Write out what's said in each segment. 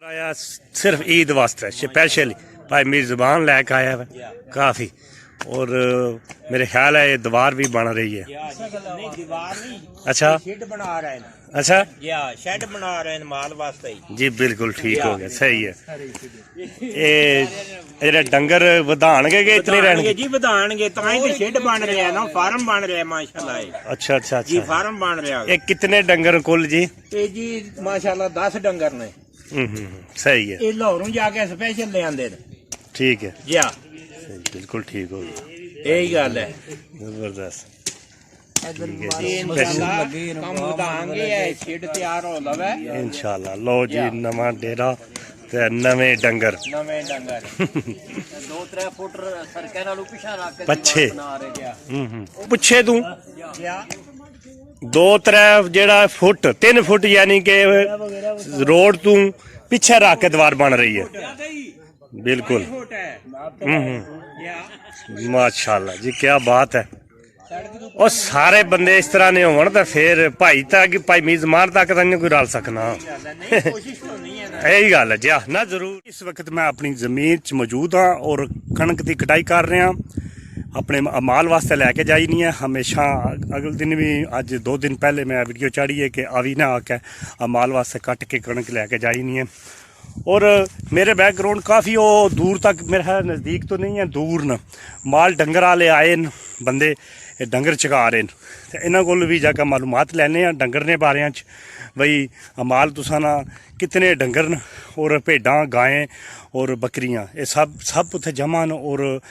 आया सिर्फ ईद वास्ते स्पेशल भाई मेरी जुबान लैके आया है काफ़ी। और मेरे ख्याल है ये दीवार भी बन रही है। नहीं दीवार नहीं, अच्छा शेड बना रहे हैं। अच्छा या शेड बना रहे हैं माल वास्ते ही। जी बिल्कुल ठीक हो गया, सही है। ये डंगर वधाणगे कि इतने रहणगे जी वधाणगे तां ही शेड बन रहे हैं ना, फार्म बन रहे हैं माशाल्लाह। अच्छा अच्छा जी अच्छा फार्म बन रहा है। ये कितने डंगर कुल जी? ये जी माशाल्लाह 10 डंगर ने। सही है। ये लाहौरों जाके स्पेशल ले आंदे ने। ठीक है या सही, बिल्कुल ठीक हो गया, यही गल है। जबरदस्त। काम बताएंगे शेड तैयार हो लवे इंशाल्लाह। लो जी नवा डेरा ते नवे डंगर नवे डंगर 2-3 फुट सरके नालों पिछा रख के पच्छे बना रहे क्या पुछे तू क्या 2-3 जेड़ा फुट 3 फुट यानी कि रोड तू पीछे रख के दीवार बन रही है। बिल्कुल माशाल्लाह जी, क्या बात है। और सारे बंदे इस तरह ने होवन तो फिर भाई तक भाई मीज़मान तक तो कोई रल सकना। यही गल है जी ना, जरूर। इस वक्त मैं अपनी जमीन च मौजूद हाँ और कणक की कटाई कर रहा अपने माल वास्ते लैके जाई नहीं है। हमेशा अगले दिन भी अज 2 दिन पहले मैं वीडियो चाड़ी है कि आवी ना आके माल वास्ते कट के कणक लैके जाई नहीं है। और मेरे बैकग्राउंड काफ़ी वो दूर तक मेरे है, नज़दीक तो नहीं है, दूर न माल डंगर आले आए न बंदे डंगर चका रहे हैं। इन्हों को भी जाकर मालूमात लैने डंगर ने बारे बई माल तुसा ना कितने डंगर न और भेडां गायें और बकरियां ये सब उत्थे जमा न और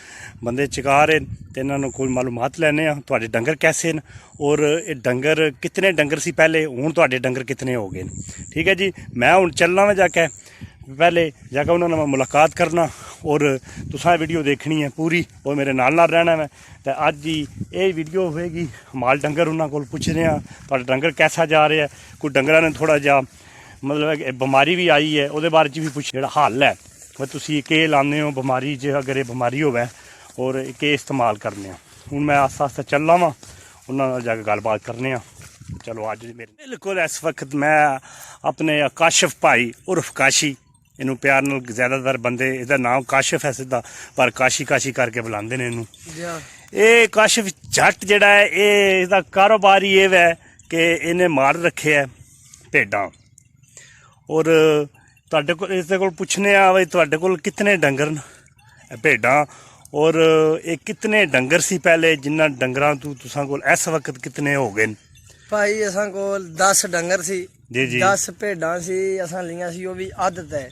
बंदे चका रहे तो इन्होंने कोई मालूमात लैने तुहाडे डंगर कैसे न और ये डंगर कितने डंगर सी पहले हुण तुहाडे डंगर कितने हो गए न। ठीक है जी, मैं हुण चलना वा जाके पहले जाकर उन्होंने मैं मुलाकात करना और तुसा वीडियो देखनी है पूरी और मेरे नाल रहना है। तो अज ही ये वीडियो होएगी माल डंगर उन्होंने को पुछ रहे हैं तुहाडा डंगर कैसा जा रहा है। कोई डंगर ने थोड़ा जा मतलब बीमारी भी आई है वो बारे भी पुछ जो हल है भाई तुम के लाने हो बीमारी च अगर ये बीमारी हो और के इस्तेमाल करने। हूँ मैं आस्ता आस्ता चलना वा उन्होंने जाकर गलबात करने। चलो अज मेरे बिल्कुल इस वक्त मैं अपने काशिफ भाई उर्फ काशी इनू प्यार नाल ज़्यादातर बंदे इसका नाम काशिफ है सीधा पर काशी काशी करके बुलाते हैं इनू। ये काशिफ जट जड़ा है ये इसका कारोबार ही ये है कि इन्हें माल रखे है भेडां और तुहाडे कोल इसदे कोल पुछने भाई तुहाडे कोल कितने डंगर न भेडां और ये कितने डंगर सी पहले जिन्ना डंगरां तू तुसां कोल इस वक्त कितने हो गए न? भाई असां कोल 10 डंगर सी जी जी 10 भेडां सी असां लियां सी वो भी आदत है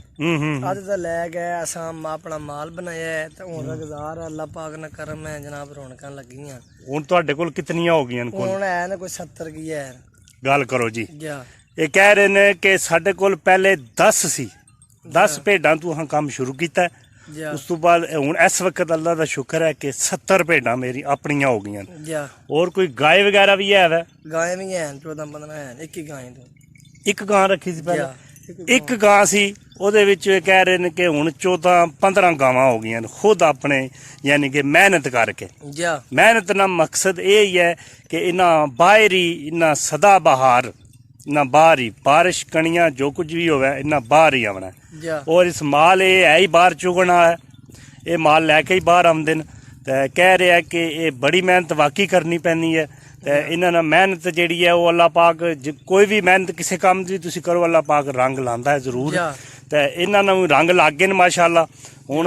आदत लै गए असां अपना माल बनाया है तो हुण रगज़ार अल्लाह पाक ने करम है जनाब रौनकां लगियां। हुण तुहाडे कोल कितनियां हो गईयां हुण है न कोई 70 की है। गल करो जी। जा ये कह रहे ने कि साडे कोल पहले 10 सी 10 भेडां तू अहां काम शुरू कीता है उस तो बाद हुण इस वक्त अल्लाह का शुक्र है कि 70 भेडां मेरी अपनियां हो गईयां। जा और कोई गाय वगैरह भी है गाय भी है 14-15 है एक ही गाय तो एक गां रखी सी पहले एक गां सी ਉਹਦੇ ਵਿੱਚ कह रहे हैं कि हुण 14-15 गावां हो गई खुद अपने यानी कि मेहनत करके। मेहनत का मकसद यही है कि इन्हें बाहर ही इन्हें सदा बहार इन्हें बाहर ही बारिश कणियां जो कुछ भी होवे इन्हें बाहर ही आना और इस माल ये है ही बाहर चुगना है ये माल लैके ही बाहर आते हैं। तो कह रहे हैं कि ये बड़ी मेहनत वाकई करनी पैनी है तो इन्होंने मेहनत जी है वो अल्लाह पाक कोई भी मेहनत किसी काम की तुम करो अल्लाह पाक रंग लाता है जरूर तो इन्होंने रंग लग गए माशाल्लाह। हुण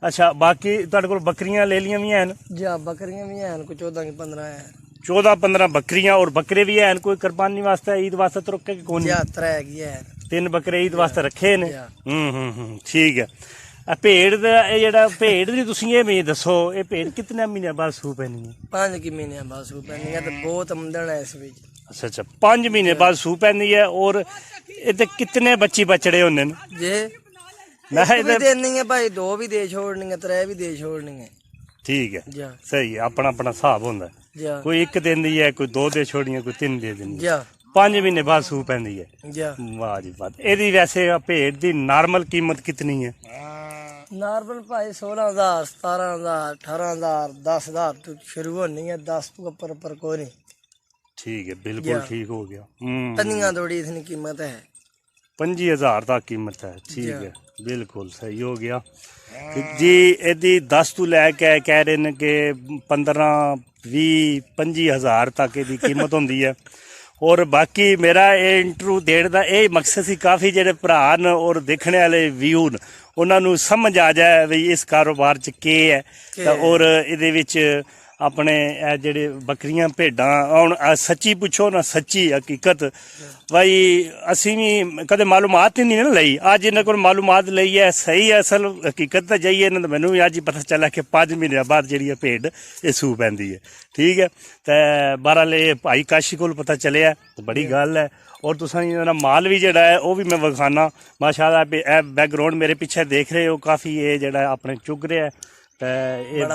अच्छा बाकी तुहाडे कोल बकरियां ले लियां भी हैन? जा बकरियां भी हैं कोई 14-15 है 14-15 बकरियां और बकरे भी हैं कोई कुर्बानी वास्ते ईद वास्ते तो रखे कौन? 3 बकरे ईद वास्ते रखे ने। ठीक है। भेड़ भेड़ दी तुसीं ये मैं दसो ये भेड़ कितने महीने बाद सूह पैनी है? 5 महीने बाद सूह पैनी है तो बहुत आमदन है इस विच। अच्छा अच्छा 5 महीने बाद सूह पैनी है और इहदे कितने बच्चे बछड़े होंदे न? जे मैं भी देनी है भाई 2 भी दे छोड़नी है 3 भी दे छोड़नी है। ठीक है सही है अपना अपना हिसाब होंदा है कोई 1 देंदी है कोई 2 दे छोड़ियां कोई 3 दे देंदी है 5 महीने बाद सूह पैंदी है। वाह जी वाह। एदी वैसे भेड़ दी नॉर्मल कीमत कितनी है? नॉर्मल भाई 16,000 17,000 18,000 10,000 तो शुरू होनी है 10 तो ऊपर कोई नहीं। ठीक है बिल्कुल ठीक हो गया। तनिया थोड़ी इतनी कीमत है 25,000 ਤੱਕ ਕੀਮਤ ਹੈ। ਠੀਕ ਹੈ, ਬਿਲਕੁਲ ਸਹੀ ਹੋ ਗਿਆ ਤੇ ਜੀ। ਇਹਦੀ 10 ਤੋਂ ਲੈ ਕੇ ਕਹਿ ਰਹੇ ਨੇ ਕਿ 15 20 25,000 ਤੱਕ ਇਹਦੀ ਕੀਮਤ ਹੁੰਦੀ ਹੈ। ਔਰ ਬਾਕੀ ਮੇਰਾ ਇਹ ਇੰਟਰਵਿਊ ਦੇਣ ਦਾ ਇਹ ਮਕਸਦ ਸੀ, ਕਾਫੀ ਜਿਹੜੇ ਭਰਾ ਨੇ ਔਰ ਦੇਖਣ ਵਾਲੇ ਵਿਊ ਨੇ ਉਹਨਾਂ ਨੂੰ ਸਮਝ ਆ ਜਾਏ ਵੀ ਇਸ ਕਾਰੋਬਾਰ 'ਚ ਕੀ ਹੈ ਤਾਂ ਔਰ ਇਹਦੇ ਵਿੱਚ ਆਪਣੇ ਇਹ ਜਿਹੜੇ ਬੱਕਰੀਆਂ ਭੇਡਾਂ ਹੁਣ ਸੱਚੀ ਪੁੱਛੋ ਨਾ, ਸੱਚੀ ਹਕੀਕਤ ਬਈ ਅਸੀਂ ਵੀ ਕਦੇ ਮਾਲੂਮਾਤ ਹੀ ਨਹੀਂ ਨਾ ਲਈ। ਅੱਜ ਇਹਨਾਂ ਕੋਲ ਮਾਲੂਮਾਤ ਲਈ ਹੈ, ਸਹੀ ਹੈ, ਅਸਲ ਹਕੀਕਤ ਤਾਂ ਜਾਈਏ ਇਹਨਾਂ ਦਾ ਮੈਨੂੰ ਵੀ ਅੱਜ ਹੀ ਪਤਾ ਚੱਲਿਆ ਕਿ 5 ਮਹੀਨਿਆਂ ਬਾਅਦ ਜਿਹੜੀ ਹੈ ਭੇਡ ਇਹ ਸੂ ਪੈਂਦੀ ਹੈ। ਠੀਕ ਹੈ, ਤੇ ਬਹਰਾਲ ਇਹ ਭਾਈ ਕਾਸ਼ੀ ਕੋਲ ਪਤਾ ਚੱਲਿਆ ਤੇ ਬੜੀ ਗੱਲ ਹੈ। ਔਰ ਤੁਸੀਂ ਇਹਨਾਂ ਦਾ ਮਾਲ ਵੀ ਜਿਹੜਾ ਹੈ ਉਹ ਵੀ ਮੈਂ ਵਿਖਾਣਾ ਮਾਸ਼ਾਅੱਲਾ। ਇਹ ਬੈਕਗਰਾਉਂਡ ਮੇਰੇ ਪਿੱਛੇ ਦੇਖ ਰਹੇ ਹੋ, ਕਾਫੀ ਇਹ ਜਿਹੜਾ ਆਪਣੇ ਚੁੱਗ ਰਿਹਾ ਹੈ ਤੇ ਇਹ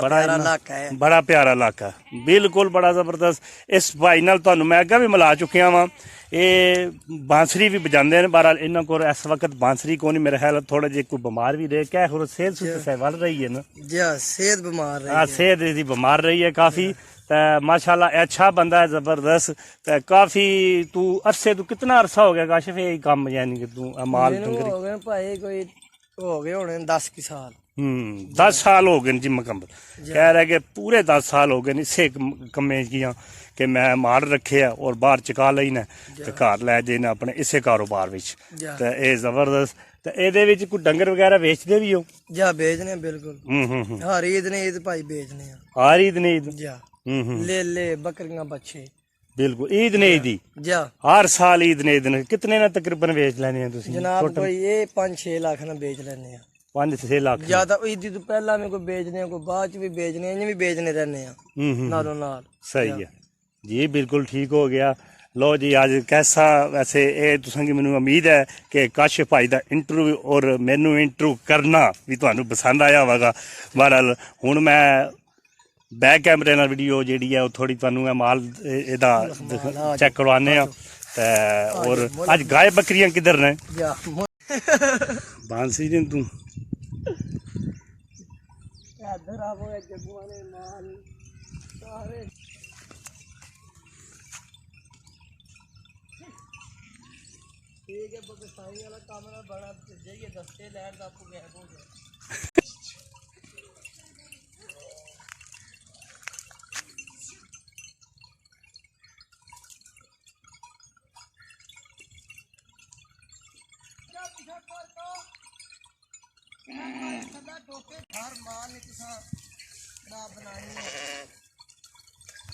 ਬੜਾ ਪਿਆਰਾ ਇਲਾਕਾ, ਬਿਲਕੁਲ ਬੜਾ ਜ਼ਬਰਦਸਤ। ਇਸ ਭਾਈ ਨਾਲ ਤੁਹਾਨੂੰ ਮੈਂ ਅੱਗੇ ਵੀ ਮਿਲਾ ਚੁੱਕਿਆ ਵਾਂ, ਇਹ ਬਾਂਸਰੀ ਵੀ ਵਜਾਉਂਦੇ ਨੇ। ਬਹਰਾਲ ਇਹਨਾਂ ਕੋਲ ਇਸ ਵਕਤ ਬਾਂਸਰੀ ਕੋਈ ਨਹੀਂ, ਮੇਰੇ ਖਿਆਲ ਥੋੜਾ ਜਿਹਾ ਕੋਈ ਬਿਮਾਰ ਵੀ ਰਹੇ ਕਹਿ ਹੋਰ ਸਿਹਤ ਸੁਧ ਵੱਲ ਰਹੀ ਹੈ ਨਾ ਜੀ। ਸਿਹਤ ਬਿਮਾਰ ਰਹੀ ਹੈ, ਸਿਹਤ ਇਹਦੀ ਬਿਮਾਰ ਰਹੀ ਹੈ ਕਾਫੀ। ਤੇ ਮਾਸ਼ਾਅੱਲਾ अच्छा बंदा है, जबरदस्त। ते काफी तू अरसे तू कितना अरसा हो गया काशिफ यही काम, यानी कि तू माल हो गए भाई कोई हो गए होने 10 की साल। 10 साल हो गए जी मुकम्मल, कह रहे कि पूरे 10 साल हो गए इसे कम्मे किया कि मैं माल रखे है और बाहर चका लेना ते घर लै जाना अपने इसे कारोबार विच। ते ये जबरदस्त। ते ਇਹਦੇ ਵਿੱਚ ਕੋਈ ਡੰਗਰ ਵਗੈਰਾ ਵੇਚਦੇ ਵੀ ਹੋ? ਜਾਂ ਵੇਚਨੇ ਬਿਲਕੁਲ। ਹਰ ਈਦ ਨੇ ਈਦ ਭਾਈ ਵੇਚਨੇ ਆ। ਹਰ ਈਦ ਨੇ ਈਦ ਜਾਂ ले बकरियां बच्चे बिल्कुल ईद ने ईद जा हर साल ईद ने ईद ने कितने ना तकरीबन बेच लेने हैं तुसी जनाब? कोई ये 5-6 लाख ना बेच लेने हैं। 5-6 लाख ज्यादा ईद तो पहला में कोई बेचने हैं, कोई बाद च भी बेचने हैं, भी बेचने रहने हैं नालों नाल। सही है जी, बिल्कुल ठीक हो गया। लो जी, आज कैसा वैसे ये तुसां की मैनू उम्मीद है कि काशिफ भाई दा इंटरव्यू और मैनू इंटरव्यू करना भी तुहानू पसंद आया होगा। बहरहाल हुण मैं बैक कैमरे नाल वीडियो जिहड़ी है थोड़ी तुहानू माल इहदा चेक करवाने ते और अज गाय बकरियां किधर ने? बांसी दिन तू इधर आवो जग्गू वाले माल सारे ठीक है। बगसाई वाला काम ना बड़ा जाइए दस्ते लैंड दा आपको गैप हो गया।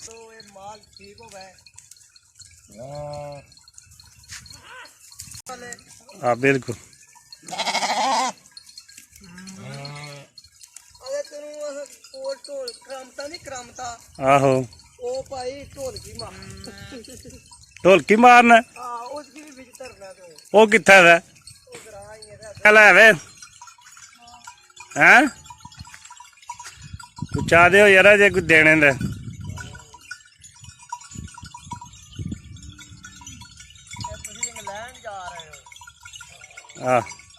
तो ये माल ठीक हो गए। हाँ बिल्कुल। अरे तेनू कोल ढोल करामता नहीं करामता आहो ओ भाई ढोलकी मार ढोलकी मारना हां उसकी भी विच धरना तो वो कित्थे वे? ओ ग्रां ही है चल है वे हैं तू चाह दे हो यार जे कोई देने दे। इंग्लैंड जा रहे हो?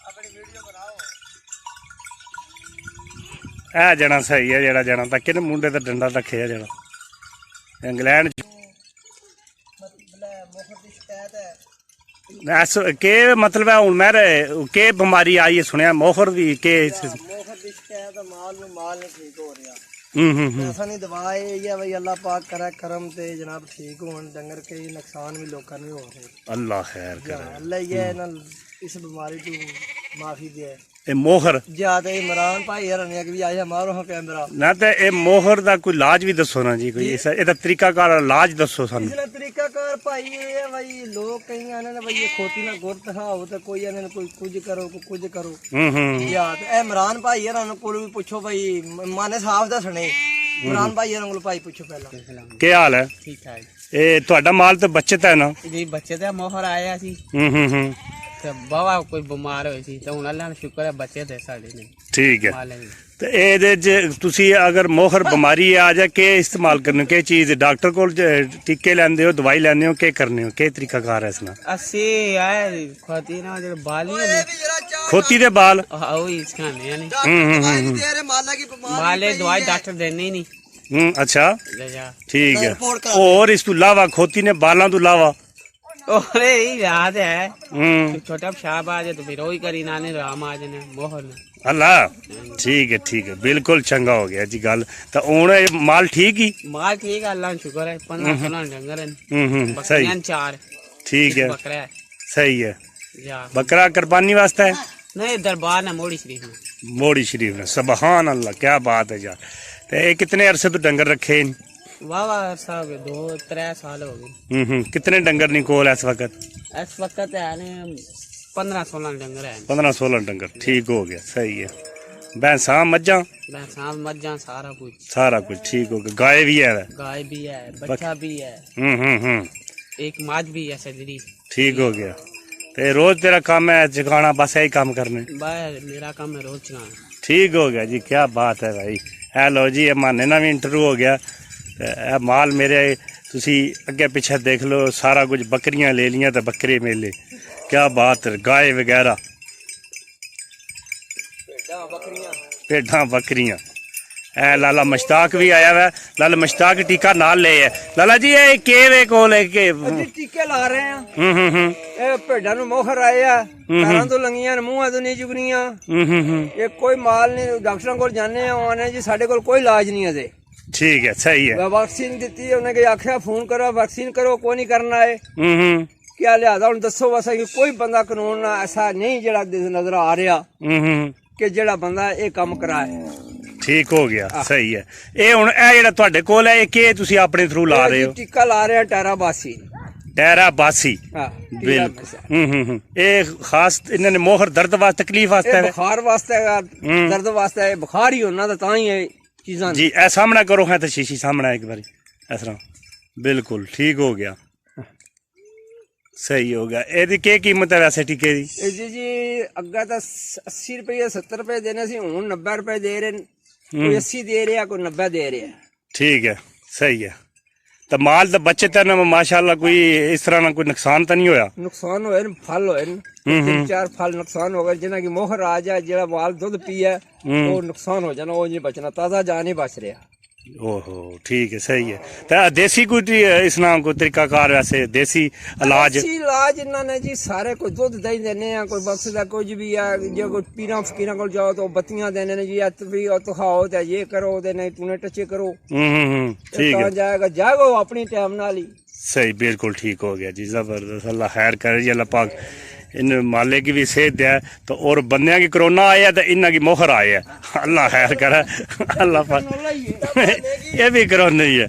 अपनी वीडियो बनाओ। ए जना सही है, जेड़ा जना तक ने मुंडे ते डंडा रखे है जेड़ा इंग्लैंड के मतलब है हुन मेरे के बीमारी आई है सुनया मोहर दी के मोहर दी शिकायत माल नहीं ठीक हो रहा। ऐसा नहीं दवा है भाई अल्लाह पाक करे करम ते जनाब ठीक होन डंगर के नुकसान भी लोगों ने हो रहे। अल्लाह खैर करे, अल्लाह ये ना इस बीमारी तो माफी दे। ए मोहर ज्यादा इमरान भाई हरने भी आया हमारो कैमरा ना ते ए मोहर दा कोई इलाज भी दसो ना जी, कोई ऐसा एदा तरीकाकार इलाज दसो सानू। इसका तरीकाकार भाई ये भाई लोग कहीं आने ना भाई ये खोटी ना गुरत खाओ तो कोई आने कोई कुछ करो या तो इमरान भाई हरन कोल भी पूछो भाई माने साफ दसने। इमरान भाई हरन कोल भाई पूछो पहला के हाल है? ठीक ठाक ए ਤੁਹਾਡਾ ਮਾਲ ਤੇ ਬੱਚਤ ਹੈ ਨਾ ਜੀ? ਬੱਚੇ ਤੇ ਮੋਹਰ ਆਇਆ ਸੀ ਤੇ ਬਾਵਾ ਕੋਈ ਬਿਮਾਰ ਹੋਈ ਸੀ ਤੇ ਹੁਣ ਅੱਲਾਹ ਦਾ ਸ਼ੁਕਰ ਹੈ ਬੱਚੇ ਤੇ ਸਾਡੇ ਨੇ ਠੀਕ ਹੈ। ਮਾਲੇ ਵੀ ਤੇ ਇਹਦੇ ਚ ਤੁਸੀਂ ਅਗਰ ਮੋਹਰ ਬਿਮਾਰੀ ਆ ਜਾ ਕੇ ਇਸਤੇਮਾਲ ਕਰਨੇ ਕੇ ਚੀਜ਼ ਡਾਕਟਰ ਕੋਲ ਟੀਕੇ ਲੈਂਦੇ ਹੋ, ਦਵਾਈ ਲੈਂਦੇ ਹੋ, ਕੀ ਕਰਨੇ ਹੋ, ਕੀ ਤਰੀਕਾਕਾਰ ਹੈ ਇਸਨਾ? ਅਸੀਂ ਆਏ ਖੋਤੀ ਨਾ ਜਿਹੜੇ ਬਾਲ ਹੀ ਨੇ ਖੋਤੀ ਦੇ ਬਾਲ ਉਹ ਹੀ ਖਾਣੇ ਆ ਨੇ माले ਦਵਾਈ ਡਾਕਟਰ ਦੇਣੇ ਹੀ ਨਹੀਂ। अच्छा ਲੈ ਜਾ ठीक है। और इस तो इलावा खोती ने बालों तो इलावा और यही याद है हम्म। छोटा शाहबाज है तो फिर वही करी नाने राम आज ने मोहर ने अल्लाह ठीक है बिल्कुल चंगा हो गया जी गल तो हूँ माल ठीक ही माल ठीक है अल्लाह शुक्र है 15-16 डंगर हैं सही बकरियां 4 ठीक है बकरा है सही है या बकरा कुर्बानी वास्ते है नहीं दरबार ने मोड़ी शरीफ में मोड़ी शरीफ ने सुबहान अल्लाह क्या बात है यार तो ये कितने अरसे तो डंगर रखे इन वाह वाह साहब 2-3 साल हो गए कितने डंगर नहीं कोल इस वक्त इस वक्त है ने 15-16 डंगर है 15-16 डंगर ठीक हो गया सही है भैंसा मज्जा भैंसा मज्जा सारा कुछ ठीक हो गया गाय भी है गाय भी है बच्चा भी है हम्म एक माज भी है सजरी ठीक हो गया ते रोज तेरा काम है जगाना बस यही काम करने भाई मेरा काम है रोज चलाना ठीक हो गया जी क्या बात है भाई है लो जी ये माने ना भी इंटरव्यू हो गया ਇਹ ਮਾਲ ਮੇਰੇ ਤੁਸੀਂ ਅੱਗੇ ਪਿੱਛੇ ਦੇਖ ਲਓ ਸਾਰਾ ਕੁਝ ਬੱਕਰੀਆਂ ਲੈ ਲੀਆਂ ਤੇ ਬੱਕਰੇ ਮੇਲੇ ਕੀ ਬਾਤ ਹੈ ਗਾਏ ਵਗੈਰਾ ਭੇਡਾਂ ਬੱਕਰੀਆਂ ਇਹ ਲਾਲਾ ਮਸ਼ਤਾਕ ਵੀ ਆਇਆ ਵਾ ਲਾਲਾ ਮਸ਼ਤਾਕ ਟੀਕਾ ਨਾਲ ਲੈ ਹੈ ਲਾਲਾ ਜੀ ਇਹ ਕਿਹੜੇ ਕੋਲ ਹੈ ਕਿ ਅਸੀਂ ਟੀਕੇ ਲਾ ਰਹੇ ਆ ਹੂੰ ਇਹ ਭੇਡਾਂ ਨੂੰ ਮੋਹਰ ਆਏ ਆ ਪੈਰਾਂ ਤੋਂ ਲੰਗੀਆਂ ਮੂੰਹਾਂ ਤੋਂ ਨਹੀਂ ਚੁਗਣੀਆਂ ਹੂੰ ਇਹ ਕੋਈ ਮਾਲ ਨਹੀਂ ਡਾਕਟਰਾਂ ਕੋਲ ਜਾਂਦੇ ਆ ਉਹਨੇ ਜੀ ਸਾਡੇ ਕੋਲ ਕੋਈ ਇਲਾਜ ਨਹੀਂ ਅਜੇ ठीक है सही है वैक्सीन दी उन्हें आख्या फोन करो वैक्सीन करो कोई नहीं करना है क्या लिहाजा हूं दसो बस कि कोई बंदा कानून ना ऐसा नहीं जड़ा नजर आ रहा कि जड़ा बंदा ये काम कराए ठीक हो गया सही है ये हुन ए जेड़ा तुहाडे कोल है ये तुसी अपने थ्रू ला रहे हो टीका ला रहे हैं टैराबासी टैराबासी हां बिल्कुल ये खास इन्होंने मोहर दर्द वास्ते तकलीफ वास्ते बुखार वास्ते दर्द वास्ते बुखार ही होना तो ही है चीज़ां जी ए सामना करो है तो शीशी सामना एक बारी इस तरह बिल्कुल ठीक हो गया सही हो गया एदी क्या कीमत है वैसे टीके दी जी अग्गा तो 80 रुपये 70 रुपये देने से हूं 90 रुपये दे रहे कोई 80 दे रहा कोई 90 दे रहा ठीक है सही है तो माल तो बच्चे तेन माशाल्लाह कोई इस तरह ना कोई नुकसान तो नहीं होया नुकसान होए फल होए 3-4 फल नुकसान हो गए जिन्हें की मोहर आ जाए जेड़ा माल दूध पिए वो नुकसान हो जाना वो नहीं बचना ताजा जान ही बच रहा ओहो ठीक है सही है तो देसी कोई इसना कोई तरीकाकार वैसे देसी इलाज इन्होंने जी सारे कोई दूध दही देने हैं कोई बक्स का कुछ भी है जो कोई पीरा फकीरा को जाओ तो बत्तियां देने ने जी भी तो खाओ तो ये करो तो नहीं तूने टचे करो ठीक है जाएगा जागो अपनी टाइम नाल ही सही बिल्कुल ठीक हो गया जी जबरदस्त अल्लाह खैर करे जी अल्लाह पाक इन माले की भी सेहत है तो और बंदियां की कोरोना आया तो इन्ना की मोहर आया अल्लाह खैर करे अल्लाह पाक ये भी कोरोना ही है